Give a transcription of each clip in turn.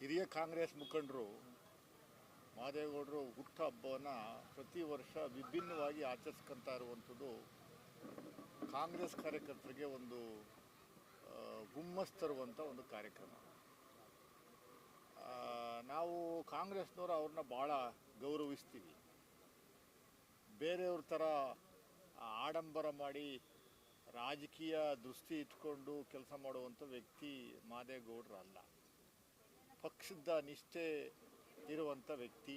ಹಿರಿಯ ಕಾಂಗ್ರೆಸ್ ಮುಖಂಡರು ಮಹದೇವಗೌಡರು ಹುಟ್ಟುಹಬ್ಬವನ್ನು ಪ್ರತಿ ವರ್ಷ ವಿಭಿನ್ನವಾಗಿ ಆಚರಿಸ್ಕೊತಾ ಇರುವಂಥದ್ದು ಕಾಂಗ್ರೆಸ್ ಕಾರ್ಯಕರ್ತರಿಗೆ ಒಂದು ಹುಮ್ಮಸ್ ತರುವಂಥ ಒಂದು ಕಾರ್ಯಕ್ರಮ. ನಾವು ಕಾಂಗ್ರೆಸ್ನವರು ಅವ್ರನ್ನ ಭಾಳ ಗೌರವಿಸ್ತೀವಿ. ಬೇರೆಯವ್ರ ಥರ ಆಡಂಬರ ಮಾಡಿ ರಾಜಕೀಯ ದೃಷ್ಟಿ ಇಟ್ಕೊಂಡು ಕೆಲಸ ಮಾಡುವಂಥ ವ್ಯಕ್ತಿ ಮಹದೇವಗೌಡರಲ್ಲ. ಪಕ್ಷದ ನಿಷ್ಠೆ ಇರುವಂಥ ವ್ಯಕ್ತಿ.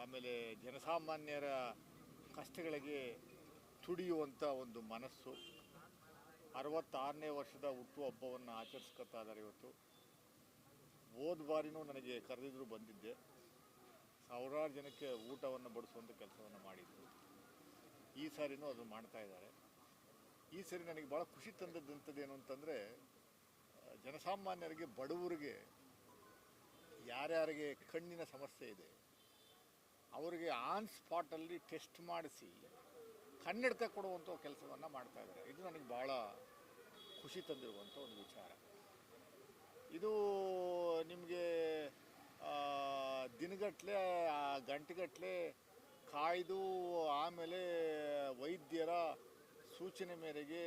ಆಮೇಲೆ ಜನಸಾಮಾನ್ಯರ ಕಷ್ಟಗಳಿಗೆ ತುಡಿಯುವಂಥ ಒಂದು ಮನಸ್ಸು. 66ನೇ ವರ್ಷದ ಹುಟ್ಟುಹಬ್ಬವನ್ನು ಆಚರಿಸ್ಕೊತಾ ಇದ್ದಾರೆ ಇವತ್ತು. ಹೋದ ಬಾರಿನೂ ನನಗೆ ಕರೆದಿದ್ರು, ಬಂದಿದ್ದೆ. ಸಾವಿರಾರು ಜನಕ್ಕೆ ಊಟವನ್ನು ಬಡಿಸುವಂಥ ಕೆಲಸವನ್ನು ಮಾಡಿದ್ರು. ಈ ಸಾರಿನೂ ಅದು ಮಾಡ್ತಾ ಇದ್ದಾರೆ. ಈ ಸಾರಿ ನನಗೆ ಭಾಳ ಖುಷಿ ತಂದದ್ದಂಥದ್ದು ಏನು ಅಂತಂದರೆ, ಜನಸಾಮಾನ್ಯರಿಗೆ, ಬಡವರಿಗೆ, ಯಾರ್ಯಾರಿಗೆ ಕಣ್ಣಿನ ಸಮಸ್ಯೆ ಇದೆ ಅವರಿಗೆ ಆನ್ ಸ್ಪಾಟಲ್ಲಿ ಟೆಸ್ಟ್ ಮಾಡಿಸಿ ಕನ್ನಡಕ ಕೊಡುವಂಥ ಕೆಲಸವನ್ನು ಮಾಡ್ತಾ ಇದ್ದಾರೆ. ಇದು ನನಗೆ ಭಾಳ ಖುಷಿ ತಂದಿರುವಂಥ ಒಂದು ವಿಚಾರ. ಇದು ನಿಮಗೆ ದಿನಗಟ್ಟಲೆ, ಗಂಟೆಗಟ್ಟಲೆ ಕಾಯ್ದು ಆಮೇಲೆ ವೈದ್ಯರ ಸೂಚನೆ ಮೇರೆಗೆ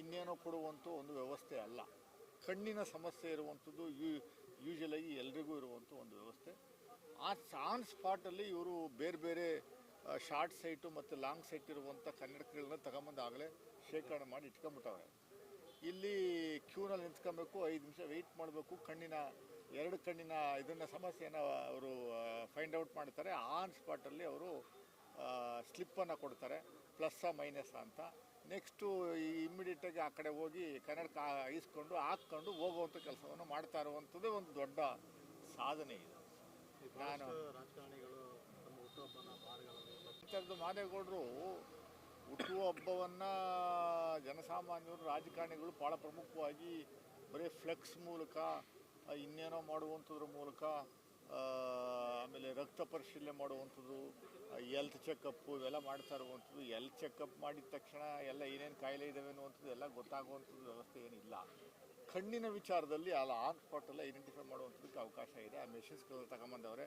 ಇನ್ನೇನೋ ಕೊಡುವಂಥ ಒಂದು ವ್ಯವಸ್ಥೆ ಅಲ್ಲ. ಕಣ್ಣಿನ ಸಮಸ್ಯೆ ಇರುವಂಥದ್ದು ಯೂಶಲಾಗಿ ಎಲ್ರಿಗೂ ಇರುವಂಥ ಒಂದು ವ್ಯವಸ್ಥೆ. ಆನ್ ಸ್ಪಾಟಲ್ಲಿ ಇವರು ಬೇರೆ ಬೇರೆ ಶಾರ್ಟ್ ಸೈಟು ಮತ್ತು ಲಾಂಗ್ ಸೈಟ್ ಇರುವಂಥ ಕನ್ನಡಕಗಳನ್ನ ತಗೊಂಬಂದು ಆಗಲೇ ಶೇಖರಣೆ ಮಾಡಿ ಇಟ್ಕೊಂಬಿಟ್ಟವ್ರೆ. ಇಲ್ಲಿ ಕ್ಯೂನಲ್ಲಿ ನಿಂತ್ಕೊಬೇಕು, 5 ನಿಮಿಷ ವೆಯ್ಟ್ ಮಾಡಬೇಕು. ಎರಡು ಕಣ್ಣಿನ ಇದನ್ನು ಸಮಸ್ಯೆಯನ್ನು ಅವರು ಫೈಂಡ್ ಔಟ್ ಮಾಡ್ತಾರೆ. ಆನ್ ಸ್ಪಾಟಲ್ಲಿ ಅವರು ಸ್ಲಿಪ್ಪನ್ನು ಕೊಡ್ತಾರೆ, ಪ್ಲಸ್ಸಾ ಮೈನಸ್ಸಾ ಅಂತ. ನೆಕ್ಸ್ಟು ಇಮ್ಮಿಡಿಯೇಟಾಗಿ ಆ ಕಡೆ ಹೋಗಿ ಕನ್ನಡಕ ಹಾಕ್ಕೊಂಡು ಹೋಗುವಂಥ ಕೆಲಸವನ್ನು ಮಾಡ್ತಾ ಇರುವಂಥದ್ದು ಒಂದು ದೊಡ್ಡ ಸಾಧನೆ ಇದು. ನಾನು ಮಹದೇವಗೌಡರು ಹುಟ್ಟುಹಬ್ಬವನ್ನು ಜನಸಾಮಾನ್ಯರು, ರಾಜಕಾರಣಿಗಳು ಭಾಳ ಪ್ರಮುಖವಾಗಿ ಬರೀ ಫ್ಲೆಕ್ಸ್ ಮೂಲಕ, ಇನ್ನೇನೋ ಮಾಡುವಂಥದ್ರ ಮೂಲಕ, ಆಮೇಲೆ ರಕ್ತ ಪರಿಶೀಲನೆ ಮಾಡುವಂಥದ್ದು, ಹೆಲ್ತ್ ಚೆಕಪ್ಪು ಇವೆಲ್ಲ ಮಾಡ್ತಾ ಇರುವಂಥದ್ದು. ಹೆಲ್ತ್ ಚೆಕಪ್ ಮಾಡಿದ ತಕ್ಷಣ ಎಲ್ಲ ಏನೇನು ಕಾಯಿಲೆ ಇದ್ದಾವೆ ಅನ್ನುವಂಥದ್ದು ಎಲ್ಲ ಗೊತ್ತಾಗುವಂಥದ್ದು ವ್ಯವಸ್ಥೆ ಏನಿಲ್ಲ. ಕಣ್ಣಿನ ವಿಚಾರದಲ್ಲಿ ಆನ್ ಸ್ಪಾಟಲ್ಲೇ ಐಡೆಂಟಿಫೈ ಮಾಡುವಂಥದ್ದಕ್ಕೆ ಅವಕಾಶ ಇದೆ. ಆ ಮೆಷಿನ್ಸ್ಗಳೆಲ್ಲ ತಗೊಂಬಂದವ್ರೆ.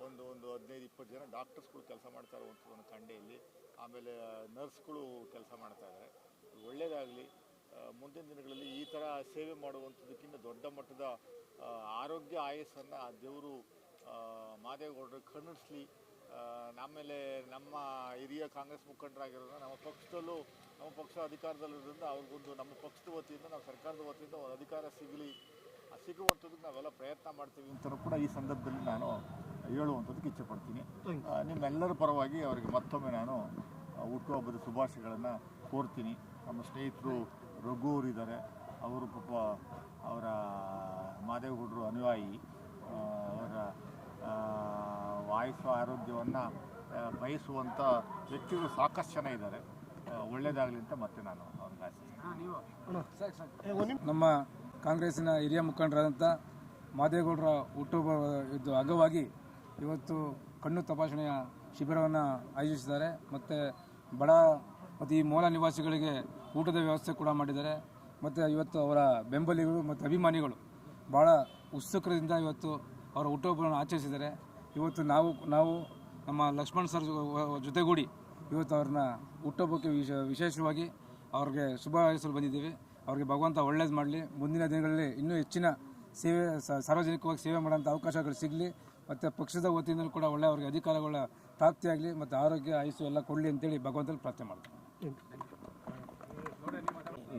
ಒಂದು 15-20 ಜನ ಡಾಕ್ಟರ್ಸ್ಗಳು ಕೆಲಸ ಮಾಡ್ತಾ ಇರುವಂಥದ್ದು ಕಂಡೆ ಇಲ್ಲಿ. ಆಮೇಲೆ ನರ್ಸ್ಗಳು ಕೆಲಸ ಮಾಡ್ತಾ ಇದ್ದಾರೆ. ಒಳ್ಳೆಯದಾಗಲಿ. ಮುಂದಿನ ದಿನಗಳಲ್ಲಿ ಈ ಥರ ಸೇವೆ ಮಾಡುವಂಥದ್ದಕ್ಕಿಂತ ದೊಡ್ಡ ಮಟ್ಟದ ಆರೋಗ್ಯ ಆಯಸ್ಸನ್ನು ಆ ದೇವರು ಮಹದೇವಗೌಡರು ಕರುಣಿಸಲಿ. ಆಮೇಲೆ ನಮ್ಮ ಹಿರಿಯ ಕಾಂಗ್ರೆಸ್ ಮುಖಂಡರಾಗಿರೋದ್ರಿಂದ, ನಮ್ಮ ಪಕ್ಷ ಅಧಿಕಾರದಲ್ಲಿರೋದ್ರಿಂದ ಅವ್ರಿಗೊಂದು ನಮ್ಮ ಪಕ್ಷದ ವತಿಯಿಂದ, ನಾವು ಸರ್ಕಾರದ ವತಿಯಿಂದ ಒಂದು ಅಧಿಕಾರ ಸಿಗುವಂಥದ್ದಕ್ಕೆ ನಾವೆಲ್ಲ ಪ್ರಯತ್ನ ಮಾಡ್ತೀವಿ ಅಂತಲೂ ಕೂಡ ಈ ಸಂದರ್ಭದಲ್ಲಿ ನಾನು ಹೇಳುವಂಥದ್ದಕ್ಕೆ ಇಚ್ಛೆಪಡ್ತೀನಿ. ನಿಮ್ಮೆಲ್ಲರ ಪರವಾಗಿ ಅವರಿಗೆ ಮತ್ತೊಮ್ಮೆ ನಾನು ಹುಟ್ಟುಹಬ್ಬದ ಶುಭಾಶಯಗಳನ್ನು ಕೋರ್ತೀನಿ. ನಮ್ಮ ಸ್ನೇಹಿತರು ರಘು ಅವರಿದ್ದಾರೆ. ಅವರು ಪಾಪ ಅವರ ಮಹದೇವಗೌಡರು ಅನುಯಾಯಿ. ಅವರ ಆಯುಷ್ಯ ಆರೋಗ್ಯವನ್ನು ಬಯಸುವಂಥ ವ್ಯಕ್ತಿಗಳು ಸಾಕಷ್ಟು ಜನ ಇದ್ದಾರೆ. ಒಳ್ಳೆಯದಾಗಲಿ ಅಂತ ಮತ್ತೆ ನಾನು ಅವ್ರಿಗೆ ಆಶಿಸ್ತೀನಿ. ನಮ್ಮ ಕಾಂಗ್ರೆಸ್ಸಿನ ಹಿರಿಯ ಮುಖಂಡರಾದಂಥ ಮಹದೇವಗೌಡರ ಹುಟ್ಟುಹಬ್ಬ ಇದು ಅಂಗವಾಗಿ ಇವತ್ತು ಕಣ್ಣು ತಪಾಸಣೆಯ ಶಿಬಿರವನ್ನು ಆಯೋಜಿಸಿದ್ದಾರೆ. ಮತ್ತು ಬಡ ಮತ್ತು ಈ ಮೂಲ ನಿವಾಸಿಗಳಿಗೆ ಊಟದ ವ್ಯವಸ್ಥೆ ಕೂಡ ಮಾಡಿದ್ದಾರೆ. ಮತ್ತು ಇವತ್ತು ಅವರ ಬೆಂಬಲಿಗರು ಮತ್ತು ಅಭಿಮಾನಿಗಳು ಭಾಳ ಉತ್ಸುಕರಿಂದ ಇವತ್ತು ಅವರ ಹುಟ್ಟುಹಬ್ಬವನ್ನು ಆಚರಿಸಿದ್ದಾರೆ. ಇವತ್ತು ನಾವು ನಮ್ಮ ಲಕ್ಷ್ಮಣ್ ಸರ್ ಜೊತೆಗೂಡಿ ಇವತ್ತು ಅವ್ರನ್ನ ಹುಟ್ಟುಹಬ್ಬಕ್ಕೆ ವಿಶೇಷವಾಗಿ ಅವ್ರಿಗೆ ಶುಭ ಹಾರೈಸಲು ಬಂದಿದ್ದೀವಿ. ಅವ್ರಿಗೆ ಭಗವಂತ ಒಳ್ಳೇದು ಮಾಡಲಿ. ಮುಂದಿನ ದಿನಗಳಲ್ಲಿ ಇನ್ನೂ ಹೆಚ್ಚಿನ ಸೇವೆ, ಸಾರ್ವಜನಿಕವಾಗಿ ಸೇವೆ ಮಾಡೋಂಥ ಅವಕಾಶಗಳು ಸಿಗಲಿ. ಮತ್ತು ಪಕ್ಷದ ವತಿಯಿಂದಲೂ ಕೂಡ ಒಳ್ಳೆಯ ಅವ್ರಿಗೆ ಅಧಿಕಾರಗಳ ಪ್ರಾಪ್ತಿಯಾಗಲಿ ಮತ್ತು ಆರೋಗ್ಯ ಆಯುಷ್ಯ ಎಲ್ಲ ಕೊಡಲಿ ಅಂತೇಳಿ ಭಗವಂತನಲ್ಲಿ ಪ್ರಾರ್ಥನೆ ಮಾಡ್ತೀನಿ.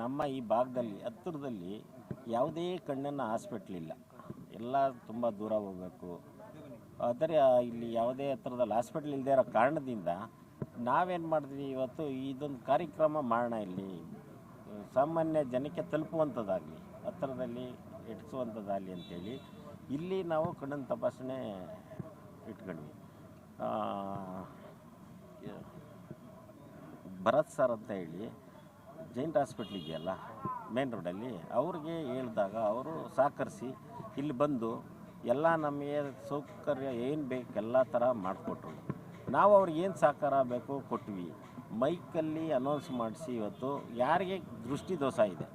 ನಮ್ಮ ಈ ಭಾಗದಲ್ಲಿ ಹತ್ತಿರದಲ್ಲಿ ಯಾವುದೇ ಕಣ್ಣಿನ ಹಾಸ್ಪಿಟ್ಲ್ ಇಲ್ಲ. ಎಲ್ಲ ತುಂಬ ದೂರ ಹೋಗಬೇಕು. ಆದರೆ ಇಲ್ಲಿ ಯಾವುದೇ ಹತ್ತಿರದಲ್ಲಿ ಹಾಸ್ಪಿಟ್ಲ್ ಇಲ್ಲದೆ ಇರೋ ಕಾರಣದಿಂದ ನಾವೇನು ಮಾಡಿದ್ವಿ, ಇವತ್ತು ಇದೊಂದು ಕಾರ್ಯಕ್ರಮ ಮಾಡೋಣ, ಇಲ್ಲಿ ಸಾಮಾನ್ಯ ಜನಕ್ಕೆ ತಲುಪುವಂಥದ್ದಾಗಲಿ, ಹತ್ತಿರದಲ್ಲಿ ಇಡಿಸುವಂಥದ್ದಾಗಲಿ ಅಂಥೇಳಿ ಇಲ್ಲಿ ನಾವು ಕಣ್ಣಿನ ತಪಾಸಣೆ ಇಟ್ಕೊಂಡ್ವಿ. ಭರತ್ ಸರ್ ಅಂತ ಹೇಳಿ ಜೈಂಟ್ ಹಾಸ್ಪಿಟ್ಲ್ ಇದೆಯಲ್ಲ ಮೇನ್ ರೋಡಲ್ಲಿ, ಅವ್ರಿಗೆ ಹೇಳಿದಾಗ ಅವರು ಸಹಕರಿಸಿ ಇಲ್ಲಿ ಬಂದು ಎಲ್ಲ ನಮಗೆ ಸೌಕರ್ಯ ಏನು ಬೇಕು ಎಲ್ಲ ಥರ ಮಾಡಿಕೊಟ್ರು. ನಾವು ಅವ್ರಿಗೆ ಏನು ಸಹಕಾರ ಬೇಕು ಕೊಟ್ವಿ. ಮೈಕಲ್ಲಿ ಅನೌನ್ಸ್ ಮಾಡಿಸಿ ಇವತ್ತು ಯಾರಿಗೆ ದೃಷ್ಟಿ ದೋಷ ಇದೆ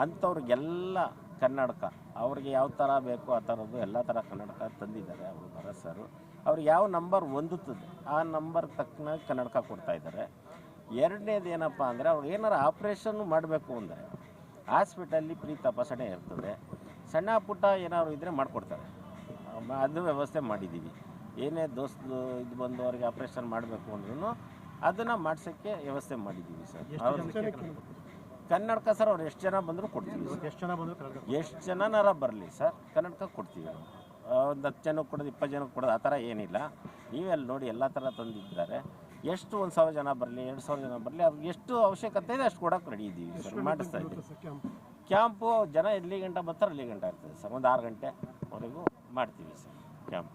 ಅಂಥವ್ರಿಗೆಲ್ಲ ಕನ್ನಡಕ ಅವ್ರಿಗೆ ಯಾವ ಥರ ಬೇಕು ಆ ಥರದ್ದು ಎಲ್ಲ ಥರ ಕನ್ನಡಕ ತಂದಿದ್ದಾರೆ ಅವರು ಭರತ್ ಸರು. ಅವ್ರಿಗೆ ಯಾವ ನಂಬರ್ ಹೊಂದುತ್ತದೆ ಆ ನಂಬರ್ ತಕ್ಕನಾಗಿ ಕನ್ನಡಕ ಕೊಡ್ತಾಯಿದ್ದಾರೆ. ಎರಡನೇದು ಏನಪ್ಪ ಅಂದರೆ ಅವ್ರಿಗೆ ಏನಾರು ಆಪ್ರೇಷನ್ನು ಮಾಡಬೇಕು ಅಂದರೆ ಹಾಸ್ಪಿಟಲ್ಲಿ ಫ್ರೀ ತಪಾಸಣೆ ಇರ್ತದೆ. ಸಣ್ಣ ಪುಟ್ಟ ಏನಾದ್ರು ಇದ್ದರೆ ಮಾಡಿಕೊಡ್ತಾರೆ, ಅದು ವ್ಯವಸ್ಥೆ ಮಾಡಿದ್ದೀವಿ. ಏನೇ ದೋಸ್ತು ಇದು ಬಂದು ಅವ್ರಿಗೆ ಆಪ್ರೇಷನ್ ಮಾಡಬೇಕು ಅಂದ್ರೂ ಅದನ್ನು ಮಾಡಿಸೋಕ್ಕೆ ವ್ಯವಸ್ಥೆ ಮಾಡಿದ್ದೀವಿ ಸರ್. ಕನ್ನಡಕ ಸರ್ ಅವ್ರು ಎಷ್ಟು ಜನ ಬಂದರೂ ಕೊಡ್ತೀವಿ ಸರ್. ಎಷ್ಟು ಜನನಾರ ಬರಲಿ ಸರ್ ಕನ್ನಡಕ ಕೊಡ್ತೀವಿ. ಒಂದು 10 ಜನಕ್ಕೆ ಕೊಡೋದು 20 ಜನಕ್ಕೆ ಕೊಡೋದು ಆ ಥರ ಏನಿಲ್ಲ. ನೀವೆಲ್ಲಿ ನೋಡಿ ಎಲ್ಲ ಥರ ತಂದಿದ್ದಾರೆ. ಎಷ್ಟು 1000 ಜನ ಬರಲಿ 2000 ಜನ ಬರಲಿ ಅವ್ರಿಗೆ ಎಷ್ಟು ಅವಶ್ಯಕತೆ ಇದೆ ಅಷ್ಟು ಕೊಡೋಕೆ ರೆಡಿ ಇದ್ದೀವಿ ಸರ್, ಮಾಡಿಸ್ತಾ ಇದ್ದೀವಿ. ಕ್ಯಾಂಪು ಜನ ಎಲ್ಲಿ ಗಂಟೆ ಬರ್ತಾರೆ ಅಲ್ಲಿ ಗಂಟೆ ಇರ್ತದೆ ಸರ್, ಒಂದು 6 ಗಂಟೆವರೆಗೂ ಮಾಡ್ತೀವಿ ಸರ್ ಕ್ಯಾಂಪ್.